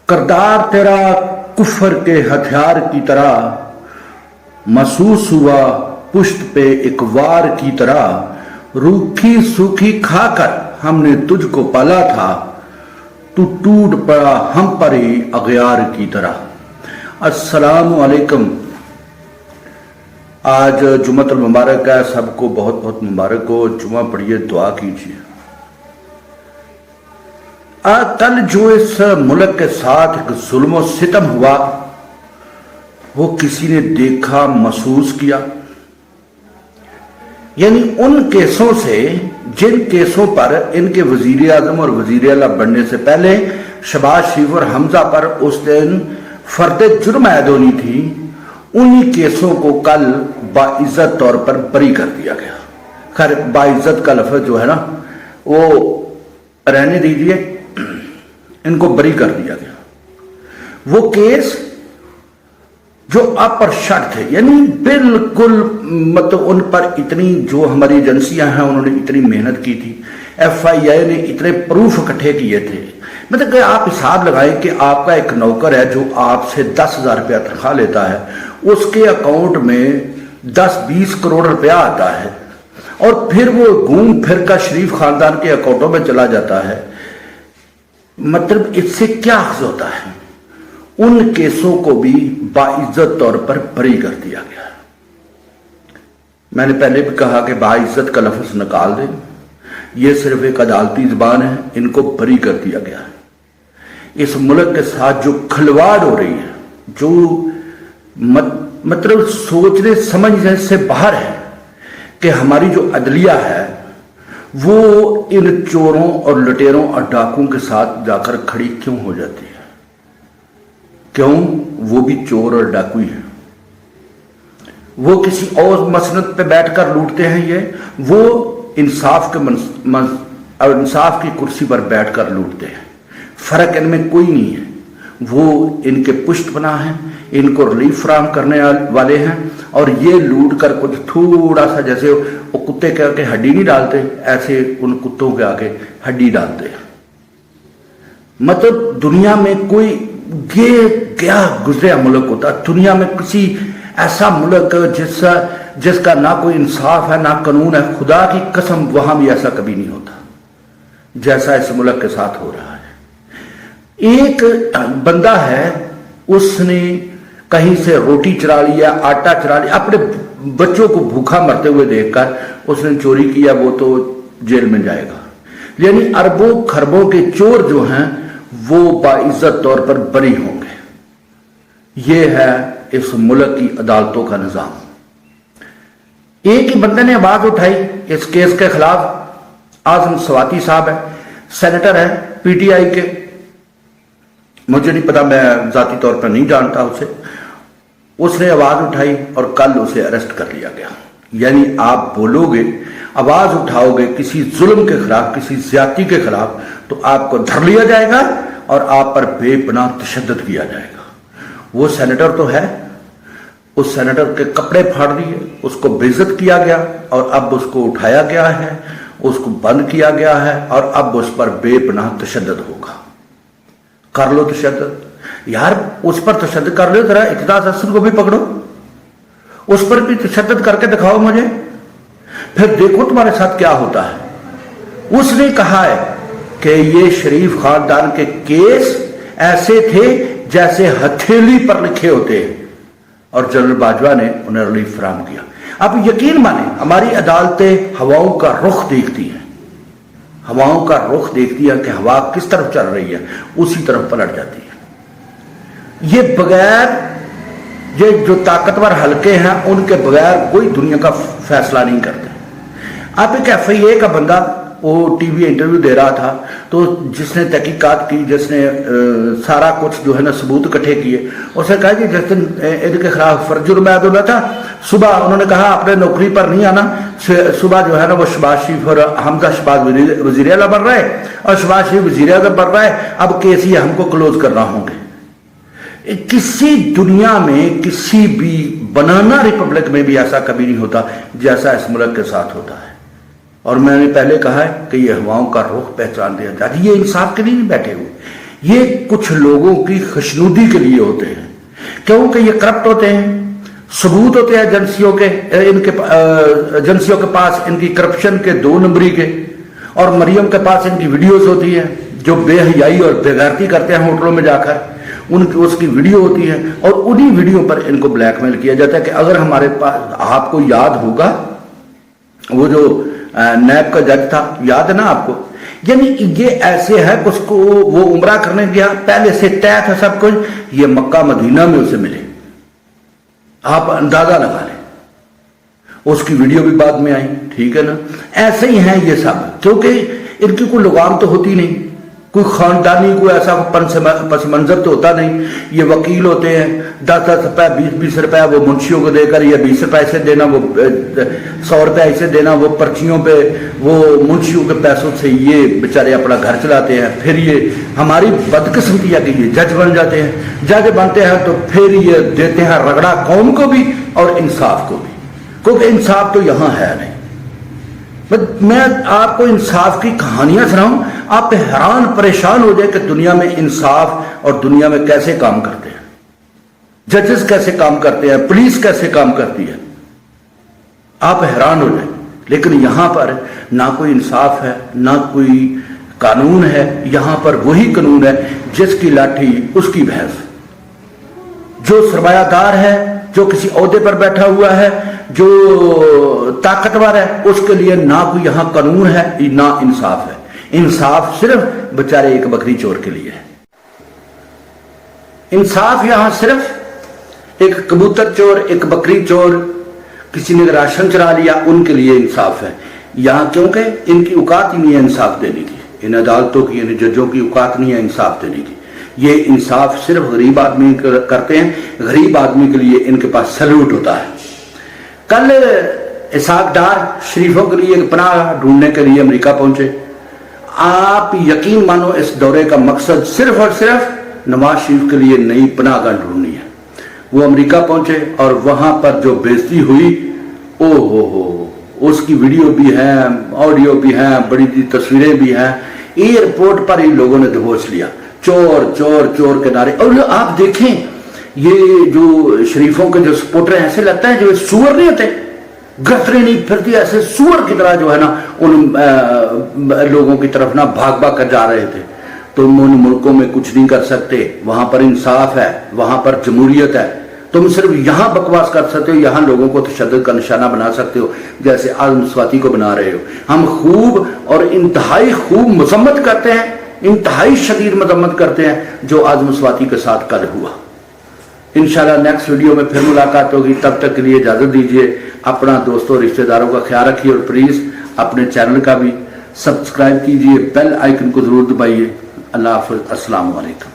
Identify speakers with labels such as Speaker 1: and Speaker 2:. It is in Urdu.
Speaker 1: کردار تیرا کفر کے ہتھیار کی طرح محسوس ہوا پشت پہ ایک وار کی طرح روکھی سوکھی کھا کر ہم نے تجھ کو پالا تھا تو ٹوٹ پڑا ہم پر ہی اغیار کی طرح۔ السلام علیکم۔ آج جمعۃ المبارک ہے، سب کو بہت بہت مبارک ہو۔ جمعہ پڑھیے، دعا کیجیے۔ کل جو اس ملک کے ساتھ ایک ظلم و ستم ہوا وہ کسی نے دیکھا، محسوس کیا؟ یعنی ان کیسوں سے جن کیسوں پر ان کے وزیر اعظم اور وزیر اعلیٰ بننے سے پہلے شہباز شریف اور حمزہ پر اس دن فرد جرم عائد ہونی تھی، انہی کیسوں کو کل باعزت طور پر بری کر دیا گیا۔ خیر، باعزت کا لفظ جو ہے نا وہ رہنے دیجیے، ان کو بری کر دیا گیا۔ وہ کیس جو اپر شٹ تھے، یعنی بالکل مطلب ان پر اتنی جو ہماری ایجنسیاں ہیں انہوں نے اتنی محنت کی تھی، ایف آئی اے نے اتنے پروف اکٹھے کیے تھے، مطلب کہ آپ حساب لگائیں کہ آپ کا ایک نوکر ہے جو آپ سے 10,000 روپیہ تنخواہ لیتا ہے، اس کے اکاؤنٹ میں 10-20 کروڑ روپیہ آتا ہے اور پھر وہ گھوم پھر کا شریف خاندان کے اکاؤنٹوں میں چلا جاتا ہے۔ مطلب اس سے کیا اخذ ہوتا ہے؟ ان کیسوں کو بھی باعزت طور پر بری کر دیا گیا۔ میں نے پہلے بھی کہا کہ باعزت کا لفظ نکال دیں، یہ صرف ایک عدالتی زبان ہے، ان کو بری کر دیا گیا ہے۔ اس ملک کے ساتھ جو کھلواڑ ہو رہی ہے، جو مطلب سوچنے سمجھنے سے باہر ہے کہ ہماری جو عدلیہ ہے وہ ان چوروں اور لٹیروں اور ڈاکوں کے ساتھ جا کر کھڑی کیوں ہو جاتی ہے؟ کیوں؟ وہ بھی چور اور ڈاکو ہی ہیں۔ وہ کسی اور مسند پہ بیٹھ کر لوٹتے ہیں، یہ وہ انصاف کی کرسی پر بیٹھ کر لوٹتے ہیں۔ فرق ان میں کوئی نہیں ہے۔ وہ ان کے پشت پناہ ہیں، ان کو ریلیف فراہم کرنے والے ہیں، اور یہ لوٹ کر کچھ تھوڑا سا جیسے وہ کتے کے آگے ہڈی نہیں ڈالتے، ایسے ان کتوں کے آگے ہڈی ڈالتے ہیں۔ مطلب دنیا میں کوئی یہ کیا گزریا ملک ہوتا، دنیا میں کسی ایسا ملک جس کا نہ کوئی انصاف ہے نہ قانون ہے، خدا کی قسم وہاں بھی ایسا کبھی نہیں ہوتا جیسا اس ملک کے ساتھ ہو رہا ہے۔ ایک بندہ ہے، اس نے کہیں سے روٹی چرا لیا، آٹا چرا لیا، اپنے بچوں کو بھوکا مرتے ہوئے دیکھ کر اس نے چوری کیا، وہ تو جیل میں جائے گا۔ یعنی اربوں خربوں کے چور جو ہیں وہ باعزت طور پر بری ہوں گے۔ یہ ہے اس ملک کی عدالتوں کا نظام۔ ایک ہی بندے نے آواز اٹھائی اس کیس کے خلاف، اعظم سواتی صاحب ہے، سینیٹر ہے پی ٹی آئی کے، مجھے نہیں پتا، میں ذاتی طور پر نہیں جانتا اسے۔ اس نے آواز اٹھائی اور کل اسے اریسٹ کر لیا گیا۔ یعنی آپ بولو گے، آواز اٹھاؤ گے کسی ظلم کے خلاف، کسی زیادتی کے خلاف، تو آپ کو دھر لیا جائے گا اور آپ پر بے پناہ تشدد کیا جائے گا۔ وہ سینیٹر تو ہے، اس سینیٹر کے کپڑے پھاڑ دیے، اس کو بے عزت کیا گیا، اور اب اس کو اٹھایا گیا ہے، اس کو بند کیا گیا ہے، اور اب اس پر بے پناہ تشدد ہوگا۔ کر لو تشدد یار، اس پر تشدد کر لو، ذرا اعتراض حسن کو بھی پکڑو، اس پر بھی تشدد کر کے دکھاؤ مجھے، پھر دیکھو تمہارے ساتھ کیا ہوتا ہے۔ اس نے کہا ہے کہ یہ شریف خاندان کے کیس ایسے تھے جیسے ہتھیلی پر لکھے ہوتے ہیں، اور جنرل باجوہ نے انہیں ریلیف فراہم کیا۔ اب یقین مانیں، ہماری عدالتیں ہواؤں کا رخ دیکھتی ہیں، ہواؤں کا رخ دیکھتی ہے کہ ہوا کس طرف چل رہی ہے، اسی طرف پلٹ جاتی ہے۔ یہ بغیر، یہ جو طاقتور حلقے ہیں ان کے بغیر کوئی دنیا کا فیصلہ نہیں کرتے۔ اب ایک ایف آئی اے کا بندہ وہ ٹی وی انٹرویو دے رہا تھا، تو جس نے تحقیقات کی، جس نے سارا کچھ جو ہے نا ثبوت اکٹھے کیے، اس نے کہا کہ جس دن ان کے خلاف فرد جرم عائد ہونا تھا، صبح انہوں نے کہا اپنے نوکری پر نہیں آنا، صبح جو ہے نا وہ شہباز شریف اور حمزہ شہباز وزیر اعلیٰ بن رہا ہے اور شہباز شریف وزیر اعظم بن رہا ہے، اب کیس ہی ہم کو کلوز کرنا ہوں گے۔ کسی دنیا میں کسی بھی بنانا ریپبلک میں بھی ایسا کبھی نہیں ہوتا جیسا اس ملک کے ساتھ ہوتا ہے۔ اور میں نے پہلے کہا ہے کہ یہ ہواؤں کا رخ پہچان دیا جاتا ہے۔ یہ انصاف کے لیے نہیں بیٹھے ہوئے، یہ کچھ لوگوں کی خوشنودی کے لیے ہوتے ہیں، کیونکہ یہ کرپٹ ہوتے ہیں، ثبوت ہوتے ہیں ایجنسیوں کے ایجنسیوں کے پاس ان کی کرپشن کے 2 نمبری کے، اور مریم کے پاس ان کی ویڈیوز ہوتی ہیں جو بے حیائی اور بے غیرتی کرتے ہیں ہوٹلوں میں جا کر، ان کی اس کی ویڈیو ہوتی ہے، اور انہی ویڈیو پر ان کو بلیک میل کیا جاتا ہے کہ اگر ہمارے پاس، آپ کو یاد ہوگا وہ جو نیب کا جج تھا، یاد ہے نا آپ کو، یعنی یہ ایسے ہے کہ اس کو وہ عمرہ کرنے گیا، پہلے سے طے تھا سب کچھ، یہ مکہ مدینہ میں اسے ملے، آپ اندازہ لگا لیں، اس کی ویڈیو بھی بعد میں آئی، ٹھیک ہے نا۔ ایسے ہی ہیں یہ سب، کیونکہ ان کی کوئی لگام تو ہوتی نہیں، کوئی خاندانی کوئی ایسا پس منظر تو ہوتا نہیں، یہ وکیل ہوتے ہیں، 10-10 روپے 20-20 روپے وہ منشیوں کو دے کر، یا 20 روپے ایسے دینا، وہ 100 روپے ایسے دینا، وہ پرچیوں پہ وہ منشیوں کے پیسوں سے یہ بیچارے اپنا گھر چلاتے ہیں، پھر یہ ہماری بدقسمتی ہے کہ یہ جج بن جاتے ہیں، جج بنتے ہیں تو پھر یہ دیتے ہیں رگڑا قوم کو بھی اور انصاف کو بھی، کیونکہ انصاف تو یہاں ہے نہیں۔ میں آپ کو انصاف کی کہانیاں سناؤں، آپ حیران پریشان ہو جائے کہ دنیا میں انصاف اور دنیا میں کیسے کام کرتے ہیں، ججز کیسے کام کرتے ہیں، پولیس کیسے کام کرتی ہے، آپ حیران ہو جائیں۔ لیکن یہاں پر نہ کوئی انصاف ہے، نہ کوئی قانون ہے، یہاں پر وہی قانون ہے جس کی لاٹھی اس کی بھینس، جو سرمایہ دار ہے، جو کسی عہدے پر بیٹھا ہوا ہے، جو طاقتور ہے، اس کے لیے نہ کوئی یہاں قانون ہے نہ انصاف ہے، انصاف صرف بیچارے ایک بکری چور کے لیے ہے، انصاف یہاں صرف ایک کبوتر چور، ایک بکری چور، کسی نے راشن چرا لیا، ان کے لیے انصاف ہے یہاں، کیونکہ ان کی اوقات ہی نہیں ہے انصاف دینے کی، ان عدالتوں کی، ان ججوں کی اوقات نہیں ہے انصاف دینے کی، یہ انصاف صرف غریب آدمی کرتے ہیں، غریب آدمی کے لیے ان کے پاس سلوٹ ہوتا ہے۔ کل اسحاق ڈار شریفوں کے لیے ایک پناہ ڈھونڈنے کے لیے امریکہ پہنچے، آپ یقین مانو اس دورے کا مقصد صرف اور صرف نواز شریف کے لیے نئی پناہ گاہ ڈھونڈنی ہے۔ وہ امریکہ پہنچے اور وہاں پر جو بےزتی ہوئی، او ہو، اس کی ویڈیو بھی ہے، آڈیو بھی ہے، بڑی تصویریں بھی ہیں، ایئرپورٹ پر ہی لوگوں نے دبوچ لیا، چور چور چور کے نعرے، اور آپ دیکھیں یہ جو شریفوں کے جو سپورٹر ہیں، ایسے لگتا ہے جو سور نہیں ہوتے، گردنیں نہیں پھرتی، ایسے سور کی طرح جو ہے نا ان لوگوں کی طرف نا بھاگ بھاگ کر جا رہے تھے۔ تم ان ملکوں میں کچھ نہیں کر سکتے، وہاں پر انصاف ہے، وہاں پر جمہوریت ہے، تم صرف یہاں بکواس کر سکتے ہو، یہاں لوگوں کو تشدد کا نشانہ بنا سکتے ہو، جیسے عازم سواتی کو بنا رہے ہو۔ ہم خوب اور انتہائی خوب مذمت کرتے ہیں، انتہائی شدید مذمت کرتے ہیں جو عازم سواتی کے ساتھ کل ہوا۔ انشاءاللہ نیکسٹ ویڈیو میں پھر ملاقات ہوگی، تب تک کے لیے اجازت دیجیے، اپنا دوستوں اور رشتہ داروں کا خیال رکھیے، اور پلیز اپنے چینل کا بھی سبسکرائب کیجیے، بیل آئیکن کو ضرور دبائیے۔ اللہ حافظ، السلام علیکم۔